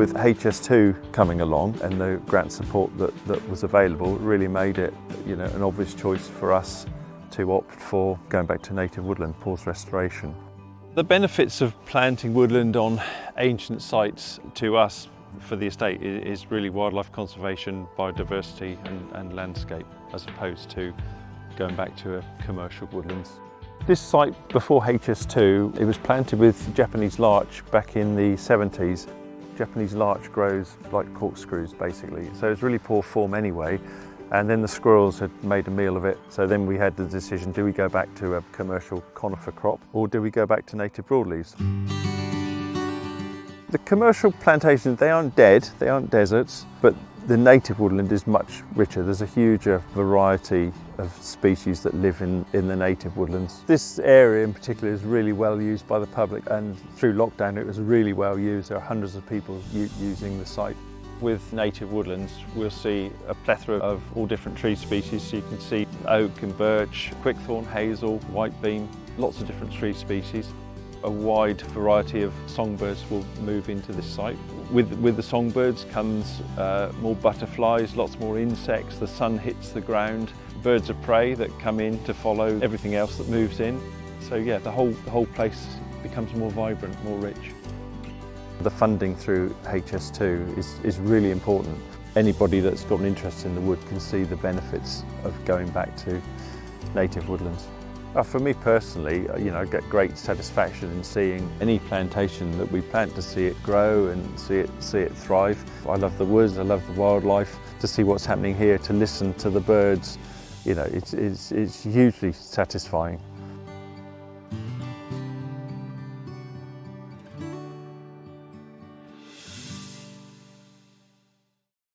with HS2 coming along and the grant support that was available, it really made it, you know, an obvious choice for us to opt for going back to native woodland, forest restoration. The benefits of planting woodland on ancient sites to us for the estate is really wildlife conservation, biodiversity and landscape, as opposed to going back to a commercial woodlands. This site before HS2, it was planted with Japanese larch back in the 70s. Japanese larch grows like corkscrews basically, so it's really poor form anyway, and then the squirrels had made a meal of it, so then we had the decision, do we go back to a commercial conifer crop or do we go back to native broadleaves? The commercial plantations, they aren't dead, they aren't deserts, but the native woodland is much richer. There's a huger variety of species that live in the native woodlands. This area in particular is really well used by the public, and through lockdown it was really well used. There are hundreds of people using the site. With native woodlands, we'll see a plethora of all different tree species. So you can see oak and birch, quickthorn, hazel, whitebeam, lots of different tree species. A wide variety of songbirds will move into this site. With the songbirds comes more butterflies, lots more insects, the sun hits the ground, birds of prey that come in to follow everything else that moves in. So yeah, the whole place becomes more vibrant, more rich. The funding through HS2 is really important. Anybody that's got an interest in the wood can see the benefits of going back to native woodlands. For me personally, you know, I get great satisfaction in seeing any plantation that we plant, to see it grow and see it thrive. I love the woods, I love the wildlife. To see what's happening here, to listen to the birds, you know, it's hugely satisfying.